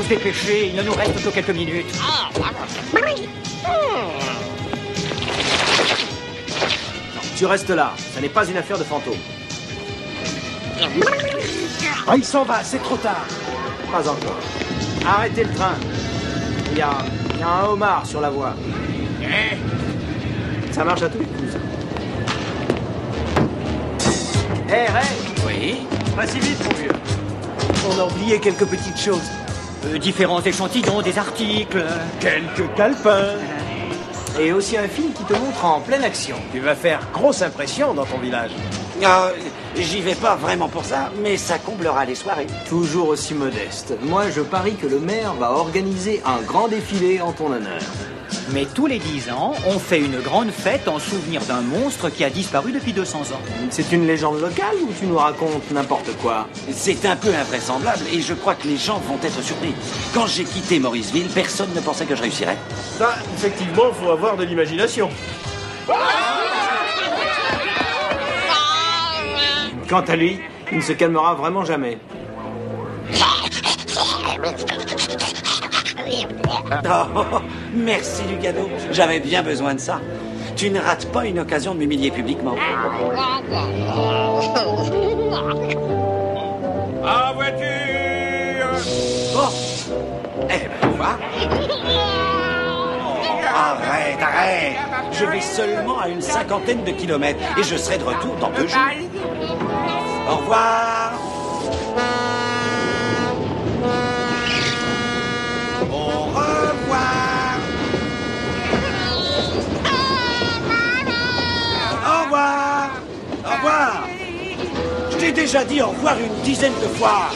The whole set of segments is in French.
dépêcher, il ne nous reste que quelques minutes. Tu restes là, ça n'est pas une affaire de fantôme. Ah, il s'en va, c'est trop tard. Pas encore. Arrêtez le train. Il y a un homard sur la voie. Ça marche à tous les coups. Hé, Ray! Oui. Pas si vite, mon vieux. On a oublié quelques petites choses. Différents échantillons, des articles. Quelques calepins. Et aussi un film qui te montre en pleine action. Tu vas faire grosse impression dans ton village. J'y vais pas vraiment pour ça, mais ça comblera les soirées. Toujours aussi modeste. Moi, je parie que le maire va organiser un grand défilé en ton honneur. Mais tous les 10 ans, on fait une grande fête en souvenir d'un monstre qui a disparu depuis 200 ans. C'est une légende locale ou tu nous racontes n'importe quoi? C'est un peu invraisemblable et je crois que les gens vont être surpris. Quand j'ai quitté Mauriceville, personne ne pensait que je réussirais. Ça, effectivement, faut avoir de l'imagination. Quant à lui, il ne se calmera vraiment jamais. Oh, merci du cadeau. J'avais bien besoin de ça. Tu ne rates pas une occasion de m'humilier publiquement. En voiture! Oh. Eh ben, quoi? Arrête! Je vais seulement à une 50aine de kilomètres et je serai de retour dans 2 jours. Au revoir! Au revoir! Au revoir! Au revoir! Je t'ai déjà dit au revoir une dizaine de fois!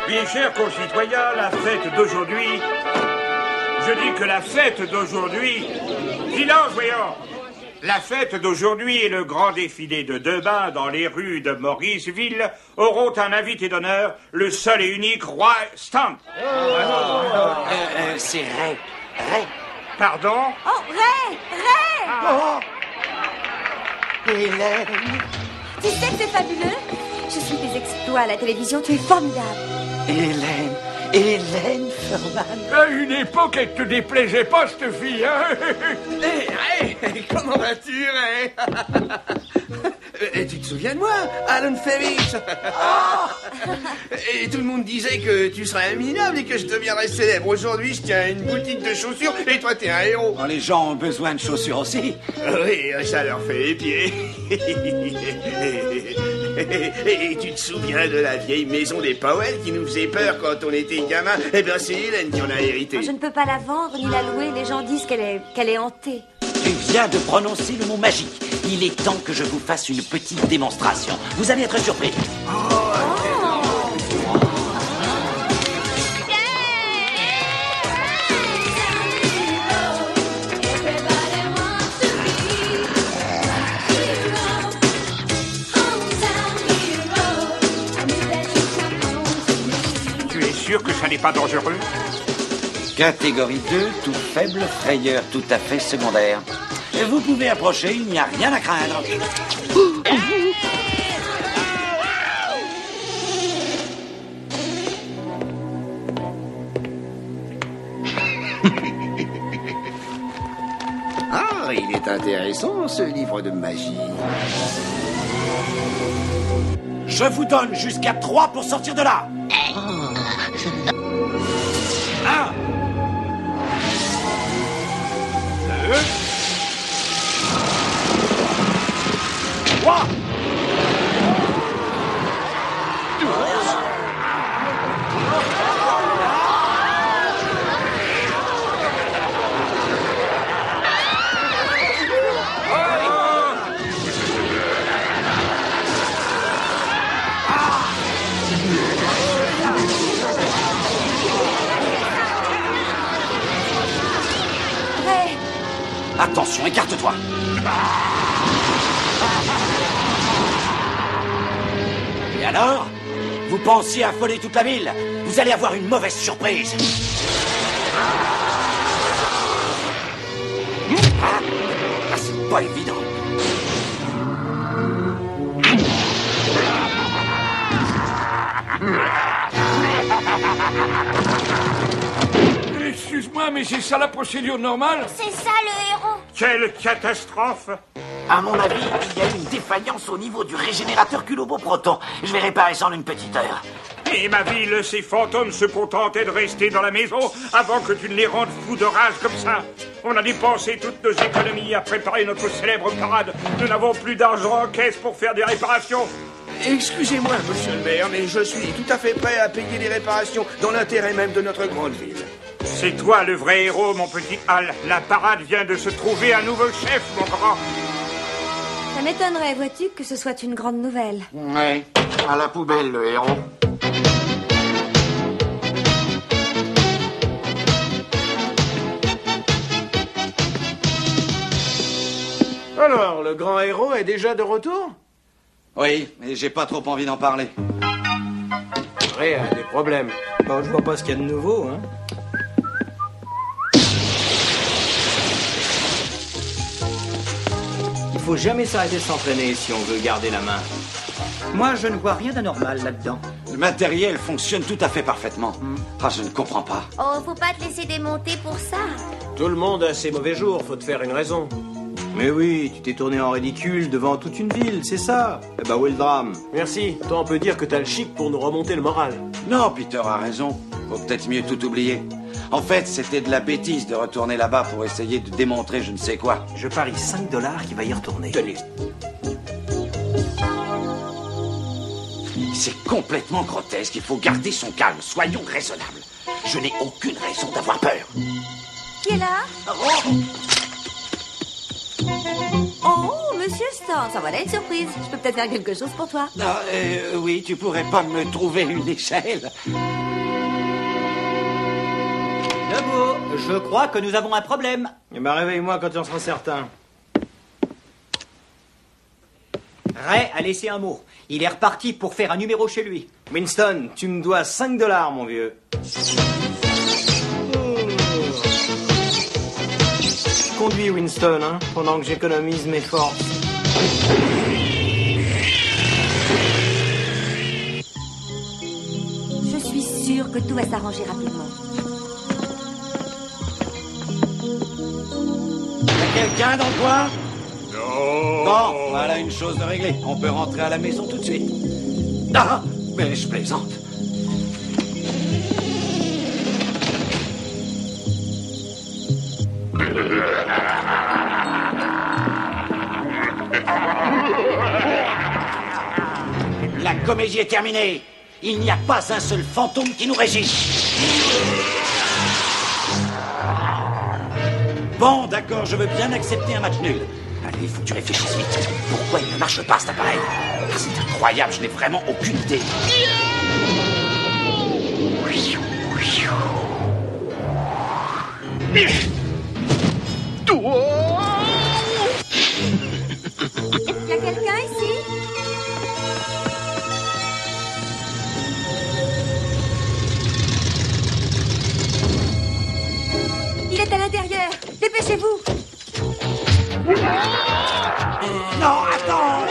Mes chers concitoyens, la fête d'aujourd'hui... Je dis que la fête d'aujourd'hui... Silence, voyons! La fête d'aujourd'hui et le grand défilé de demain dans les rues de Mauriceville auront un invité d'honneur, le seul et unique roi Stamp. C'est Ray. Ray. Pardon? Oh, Ray! Oh. Hélène. Tu sais que c'est fabuleux? Je suis tes exploits à la télévision, tu es formidable. Hélène Furman. À une époque, elle te déplaisait pas, cette fille, hein? Hey, comment vas-tu, Ray? Tu te souviens de moi, Alan Ferris? Et tout le monde disait que tu serais minable et que je deviendrais célèbre. Aujourd'hui, je tiens une boutique de chaussures et toi, t'es un héros. Les gens ont besoin de chaussures aussi. Oui, ça leur fait les pieds. Et tu te souviens de la vieille maison des Powell qui nous faisait peur quand on était gamin? Eh bien, c'est Hélène qui en a hérité. Je ne peux pas la vendre ni la louer. Les gens disent qu'elle est hantée. Tu viens de prononcer le mot magique. Il est temps que je vous fasse une petite démonstration. Vous allez être surpris. Tu es sûr que ça n'est pas dangereux? Catégorie 2, tout faible, frayeur tout à fait secondaire. Vous pouvez approcher, il n'y a rien à craindre. Ah, il est intéressant, ce livre de magie. Je vous donne jusqu'à 3 pour sortir de là. 1, 2, 3. Ray! Attention, écarte-toi. Et alors? Vous pensiez affoler toute la ville? Vous allez avoir une mauvaise surprise. Ah, c'est pas évident. Excuse-moi, mais c'est ça la procédure normale? C'est ça le héros. Quelle catastrophe! À mon avis, il y a une défaillance au niveau du régénérateur culobo-proton. Je vais réparer ça en une petite heure. Et ma ville, ces fantômes se contentaient de rester dans la maison avant que tu ne les rendes fous de rage comme ça. On a dépensé toutes nos économies à préparer notre célèbre parade. Nous n'avons plus d'argent en caisse pour faire des réparations. Excusez-moi, monsieur le maire, mais je suis tout à fait prêt à payer les réparations dans l'intérêt même de notre grande ville. C'est toi le vrai héros, mon petit Hal. La parade vient de se trouver un nouveau chef, mon grand. Ça m'étonnerait, vois-tu, que ce soit une grande nouvelle. Ouais, à la poubelle, le héros. Alors, le grand héros est déjà de retour? Oui, mais j'ai pas trop envie d'en parler. Rien, des problèmes. Bon, je vois pas ce qu'il y a de nouveau, hein. Il faut jamais s'arrêter de s'entraîner si on veut garder la main. Moi, je ne vois rien d'anormal là-dedans. Le matériel fonctionne tout à fait parfaitement. Ah, je ne comprends pas. Oh, faut pas te laisser démonter pour ça. Tout le monde a ses mauvais jours, faut te faire une raison. Mais oui, tu t'es tourné en ridicule devant toute une ville, c'est ça. Eh ben, où est le drame? Merci, toi on peut dire que t'as le chic pour nous remonter le moral. Non, Peter a raison. Faut peut-être mieux tout oublier. En fait, c'était de la bêtise de retourner là-bas pour essayer de démontrer je ne sais quoi. Je parie $5 qu'il va y retourner. Tenez. C'est complètement grotesque. Il faut garder son calme. Soyons raisonnables. Je n'ai aucune raison d'avoir peur. Qui est là? Oh, Oh, monsieur Stan, ça voilà une surprise. Je peux peut-être faire quelque chose pour toi. ah, oui, tu pourrais pas me trouver une échelle? Debout, je crois que nous avons un problème. Eh ben, réveille-moi quand tu en seras certain. Ray a laissé un mot. Il est reparti pour faire un numéro chez lui. Winston, tu me dois $5, mon vieux. Conduis, Winston, hein, pendant que j'économise mes forces. Je suis sûre que tout va s'arranger rapidement. Y'a quelqu'un dans le coin? Non. Bon, voilà une chose de réglée. On peut rentrer à la maison tout de suite. Ah, mais je plaisante. La comédie est terminée. Il n'y a pas un seul fantôme qui nous régisse. Bon, d'accord, je veux bien accepter un match nul. Allez, il faut que tu réfléchisses vite. Pourquoi il ne marche pas, cet appareil? Ah, c'est incroyable, je n'ai vraiment aucune idée. Y a quelqu'un ici? Il est à l'intérieur. Dépêchez-vous. Non, attends!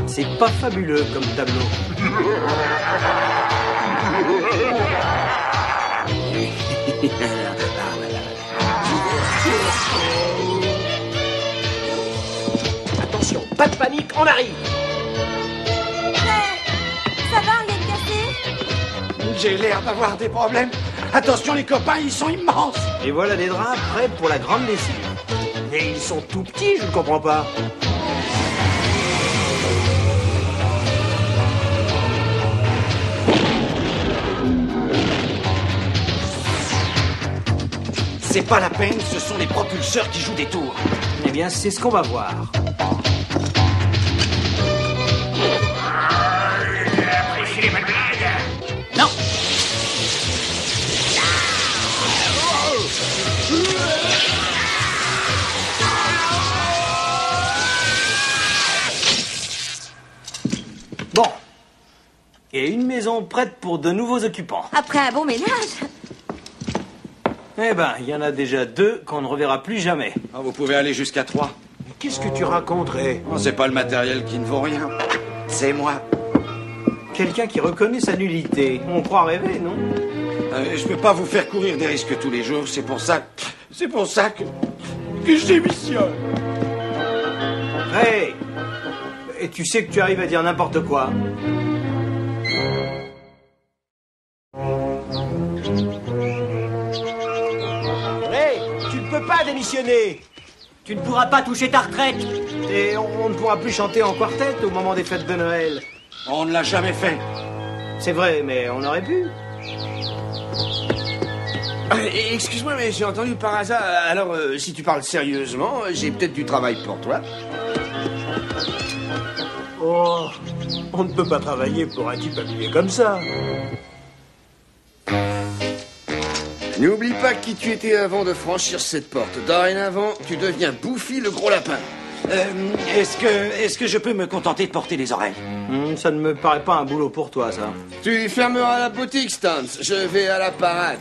C'est pas fabuleux comme tableau. Attention, pas de panique, on arrive. Ça va, rien de cassé? J'ai l'air d'avoir des problèmes. Attention, les copains, ils sont immenses. Et voilà des draps prêts pour la grande lessive. Mais ils sont tout petits, je ne comprends pas. C'est pas la peine, ce sont les propulseurs qui jouent des tours. Eh bien, c'est ce qu'on va voir. Appréciez ma blague. Non. Bon. Et une maison prête pour de nouveaux occupants. Après un bon ménage. Eh ben, il y en a déjà 2 qu'on ne reverra plus jamais. Ah, vous pouvez aller jusqu'à 3. Mais qu'est-ce que tu raconterais? Oh, c'est pas le matériel qui ne vaut rien. C'est moi. Quelqu'un qui reconnaît sa nullité. On croit rêver, non? Je peux pas vous faire courir des risques tous les jours. C'est pour ça que je démissionne. Hey! Et tu sais que tu arrives à dire n'importe quoi. Hey, tu ne peux pas démissionner. Tu ne pourras pas toucher ta retraite. Et on ne pourra plus chanter en quartet au moment des fêtes de Noël. On ne l'a jamais fait. C'est vrai, mais on aurait pu. Excuse-moi, mais j'ai entendu par hasard. Alors, si tu parles sérieusement, j'ai peut-être du travail pour toi. Oh, on ne peut pas travailler pour un type habillé comme ça. N'oublie pas qui tu étais avant de franchir cette porte. Dorénavant, tu deviens Bouffi le gros lapin. Est-ce que je peux me contenter de porter les oreilles? Ça ne me paraît pas un boulot pour toi, ça. Tu fermeras la boutique, Stance. Je vais à la parade.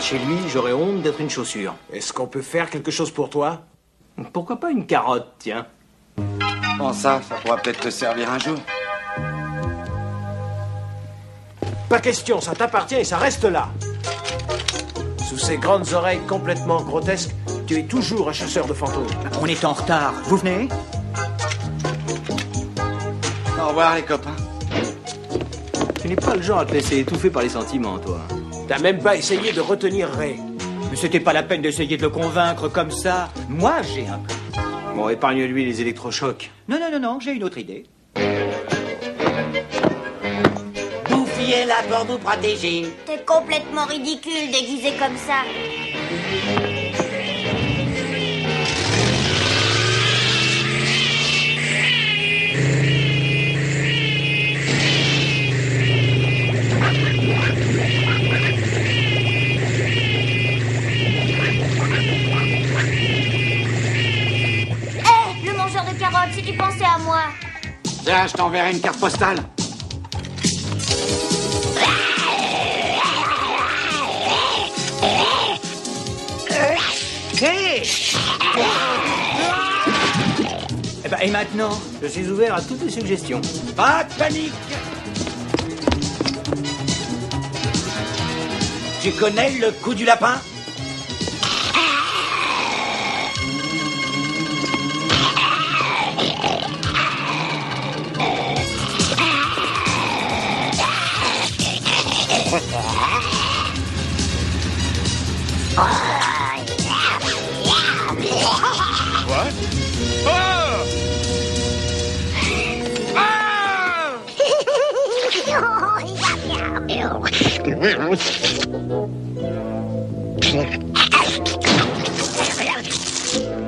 Chez lui, j'aurais honte d'être une chaussure. Est-ce qu'on peut faire quelque chose pour toi? Pourquoi pas une carotte, tiens? Bon, ça pourra peut-être te servir un jour. Pas question, ça t'appartient et ça reste là. Sous ces grandes oreilles complètement grotesques, tu es toujours un chasseur de fantômes. On est en retard. Vous venez? Au revoir, les copains. Tu n'es pas le genre à te laisser étouffer par les sentiments, toi. T'as même pas essayé de retenir Ray. Mais c'était pas la peine d'essayer de le convaincre comme ça. Moi, j'ai un plan. Bon, épargne-lui les électrochocs. Non, j'ai une autre idée. Bouffi est là pour vous protéger. T'es complètement ridicule déguisé comme ça. Le mangeur de carottes, si tu pensais à moi. Tiens, je t'enverrai une carte postale. Et maintenant? Je suis ouvert à toutes les suggestions. Pas de panique. Tu connais le coup du lapin?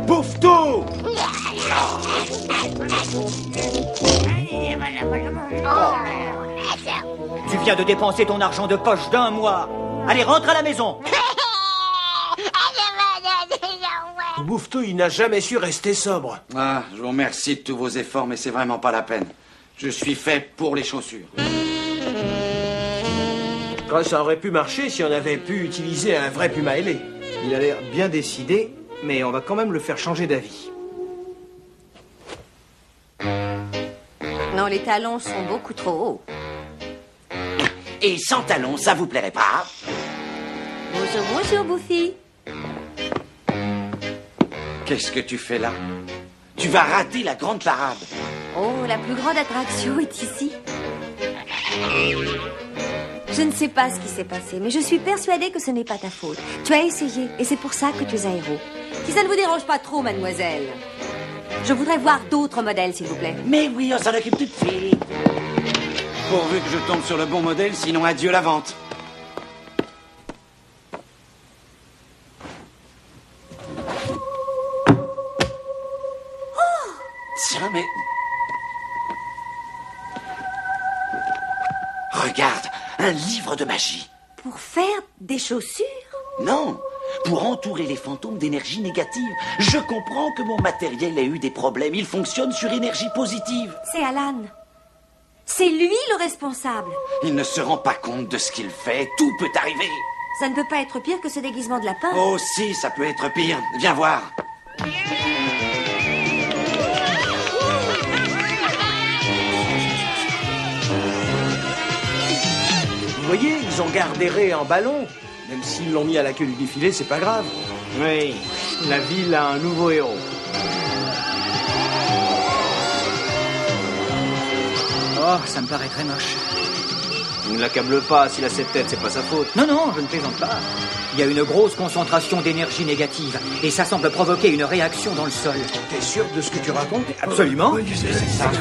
Bouffe tout! Tu viens de dépenser ton argent de poche d'un mois. Allez, rentre à la maison. Bouffe-tout, il n'a jamais su rester sobre. Ah, je vous remercie de tous vos efforts, mais c'est vraiment pas la peine. Je suis fait pour les chaussures. Ça aurait pu marcher si on avait pu utiliser un vrai puma ailé. Il a l'air bien décidé, mais on va quand même le faire changer d'avis. Non, les talons sont beaucoup trop hauts. Et sans talons, ça vous plairait pas? Bonjour, Bouffi. Qu'est-ce que tu fais là? Tu vas rater la grande parade. Oh, la plus grande attraction est ici. Je ne sais pas ce qui s'est passé, mais je suis persuadée que ce n'est pas ta faute. Tu as essayé, et c'est pour ça que tu es un héros. Si ça ne vous dérange pas trop, mademoiselle, je voudrais voir d'autres modèles, s'il vous plaît. Mais oui, on s'en occupe tout de suite. Pourvu que je tombe sur le bon modèle, sinon adieu la vente. Tiens, mais... Regarde, un livre de magie. Pour faire des chaussures? Non, pour entourer les fantômes d'énergie négative. Je comprends que mon matériel ait eu des problèmes. Il fonctionne sur énergie positive. C'est Alan. C'est lui le responsable. Il ne se rend pas compte de ce qu'il fait. Tout peut arriver. Ça ne peut pas être pire que ce déguisement de lapin. Oh si, ça peut être pire. Viens voir. Vous voyez, ils ont gardé Ray en ballon. Même s'ils l'ont mis à la queue du défilé, c'est pas grave. Oui, la ville a un nouveau héros. Oh, ça me paraît très moche. Ne l'accable pas, s'il a cette tête, c'est pas sa faute. Non, non, je ne plaisante pas. Il y a une grosse concentration d'énergie négative et ça semble provoquer une réaction dans le sol. T'es sûr de ce que tu racontes? Absolument. C'est ça.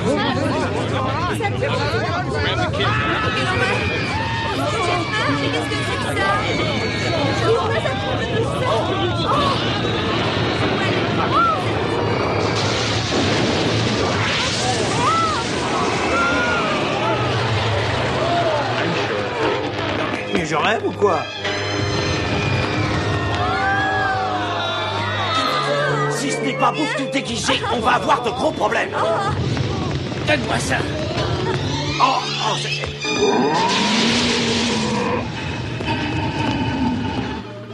Mais je rêve ou quoi? Si ce n'est pas Bouffe tout déguisé, on va avoir de gros problèmes. Donne-moi ça.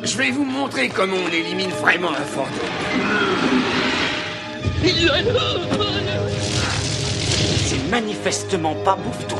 Je vais vous montrer comment on élimine vraiment un fantôme. C'est manifestement pas Bouffe tout.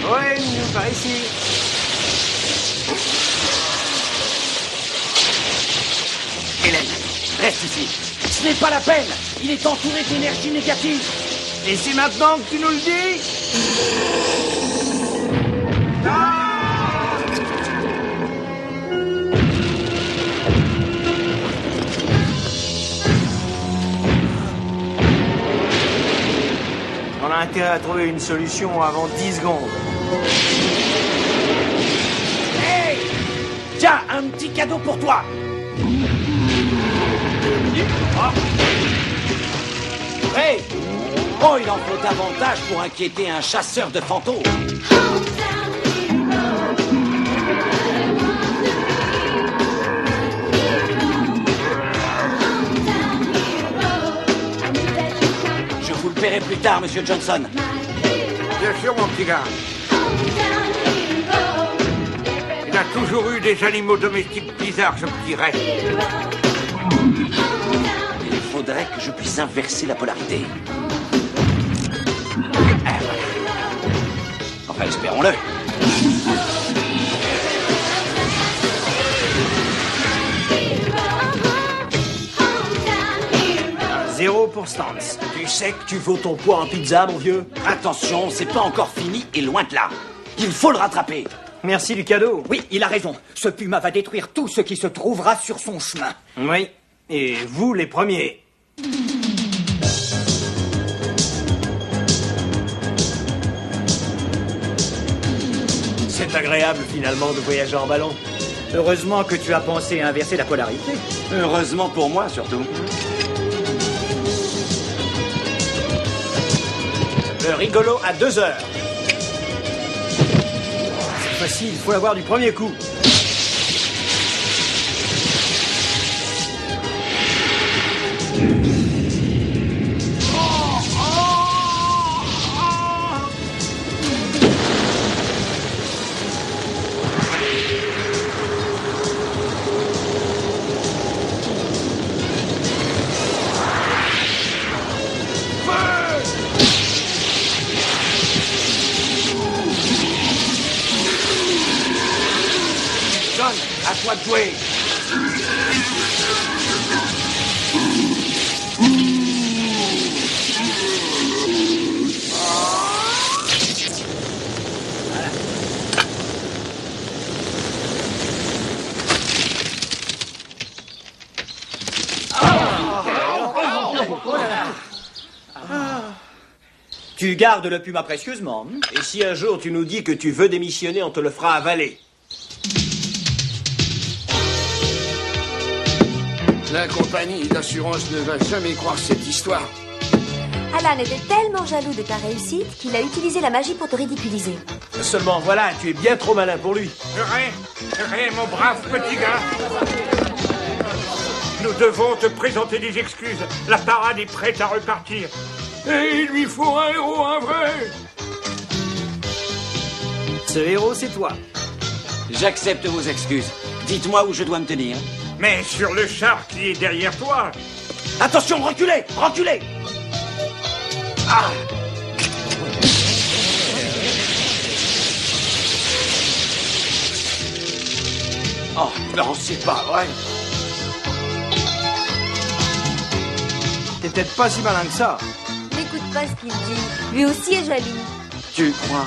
Ouais, nous, par ici. Hélène, reste ici. Ce n'est pas la peine. Il est entouré d'énergie négative. Et c'est maintenant que tu nous le dis? On a intérêt à trouver une solution avant 10 secondes. Hey! Tiens, un petit cadeau pour toi. Hey! Oh, il en faut davantage pour inquiéter un chasseur de fantômes. Je vous le paierai plus tard, Monsieur Johnson. Bien sûr, mon petit gars. Il a toujours eu des animaux domestiques bizarres, ce petit Ray. Il faudrait que je puisse inverser la polarité. Enfin, espérons-le. Zéro pour Stance. Tu sais que tu vaux ton poids en pizza, mon vieux? Attention, c'est pas encore fini et loin de là. Il faut le rattraper. Merci du cadeau. Oui, il a raison. Ce puma va détruire tout ce qui se trouvera sur son chemin. Oui, et vous les premiers. C'est agréable finalement de voyager en ballon. Heureusement que tu as pensé à inverser la polarité. Heureusement pour moi, surtout. Le rigolo à 2 heures. C'est facile, il faut l'avoir du premier coup. John, à toi de jouer. Tu gardes le puma précieusement. Et si un jour tu nous dis que tu veux démissionner, on te le fera avaler. La compagnie d'assurance ne va jamais croire cette histoire. Alan était tellement jaloux de ta réussite qu'il a utilisé la magie pour te ridiculiser. Seulement voilà, tu es bien trop malin pour lui. Ré, mon brave petit gars. Nous devons te présenter des excuses. La parade est prête à repartir. Et il lui faut un héros, un vrai. Ce héros, c'est toi. J'accepte vos excuses. Dites-moi où je dois me tenir. Mais sur le char qui est derrière toi. Attention, reculez, reculez. Ah! Oh, non, c'est pas vrai. T'es peut-être pas si malin que ça. N'écoute pas ce qu'il dit. Lui aussi est jaloux. Tu crois?